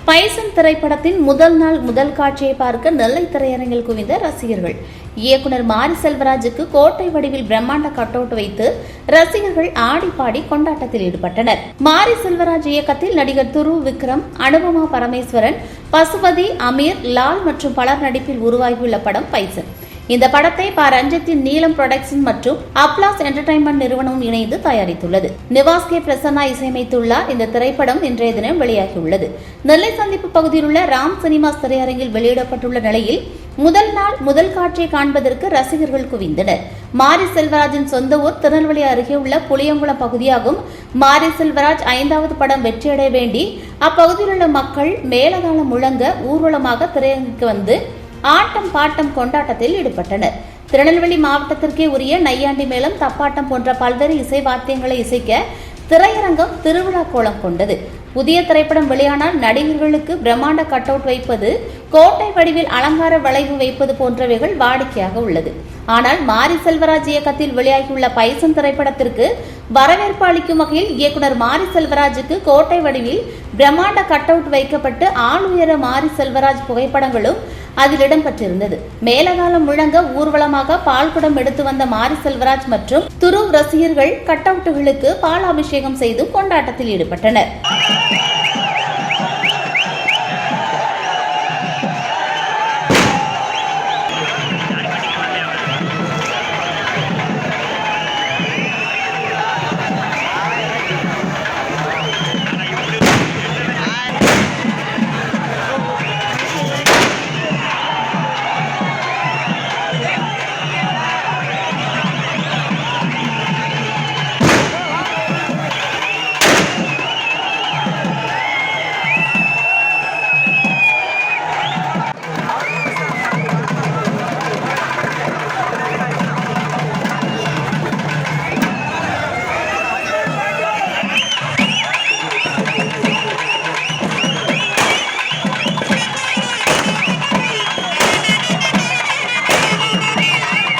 Bison திரைப்படத்தின் முதல் நாள் முதல் காட்சியை பார்க்க நெல்லை திரையரங்கில் குவிந்த ரசிகர்கள். இயக்குனர் மாரி செல்வராஜுக்கு கோட்டை வடிவில் பிரம்மாண்ட கட் அவுட் வைத்து ரசிகர்கள் ஆடி பாடி கொண்டாட்டத்தில் ஈடுபட்டனர். மாரி செல்வராஜ் இயக்கத்தில் நடிகர் துரு விக்ரம், அனுபமா பரமேஸ்வரன், பசுபதி, அமீர், லால் மற்றும் பலர் நடிப்பில் உருவாகியுள்ள படம் பைசன். இந்த படத்தை ரஞ்சித்தின் நீலம் புரொடக்ஷன் மற்றும் அப்லாஸ் என்டர்டைன்மெண்ட் நிறுவனம் இணைந்து தயாரித்துள்ளது. நிவாஸ் கே பிரசன்னா இசையமைத்துள்ளார். இந்த திரைப்படம் இன்றைய தினம் வெளியாகியுள்ளது. நெல்லை சந்திப்பு பகுதியில் உள்ள ராம் சினிமாஸ் திரையரங்கில் வெளியிடப்பட்டுள்ள நிலையில் முதல் நாள் முதல் காட்சியை காண்பதற்கு ரசிகர்கள் குவிந்தனர். மாரி செல்வராஜின் சொந்த ஊர் திருநெல்வேலி அருகே உள்ள புளியங்குளம் பகுதியாகும். மாரி செல்வராஜ் 5வது படம் வெற்றியடைய வேண்டி அப்பகுதியில் உள்ள மக்கள் மேலதாளம் முழங்க ஊர்வலமாக திரையரங்குக்கு வந்து ஆட்டம் பாட்டம் கொண்டாட்டத்தில் ஈடுபட்டனர். திருநெல்வேலி மாவட்டத்திற்கே உரிய நையாண்டி மேளம், தப்பாட்டம் போன்ற பல்வேறு இசை வாத்தியங்களை இசைக்க திரையரங்கம் திருவிழா கோலம் கொண்டது. புதிய திரைப்படம் வெளியானால் நடிகர்களுக்கு பிரம்மாண்ட கட் அவுட் வைப்பது, கோட்டை வடிவில் அலங்கார வளைவு வைப்பது போன்றவைகள் வாடிக்கையாக உள்ளது. ஆனால் மாரி செல்வராஜ் இயக்கத்தில் வெளியாகியுள்ள பைசன் திரைப்படத்திற்கு வரவேற்பு அளிக்கும் வகையில் இயக்குனர் மாரி செல்வராஜுக்கு கோட்டை வடிவில் பிரம்மாண்ட கட் அவுட் வைக்கப்பட்டு ஆளுயர மாரி செல்வராஜ் புகைப்படங்களும் அதில் இடம்பெற்றிருந்தது. மேலகாலம் முழங்க ஊர்வலமாக பால்குடம் எடுத்து வந்த மாரி செல்வராஜ் மற்றும் துரு ரசிகர்கள் கட் அவுட்டுகளுக்கு பால் அபிஷேகம் செய்து கொண்டாட்டத்தில் ஈடுபட்டனர்.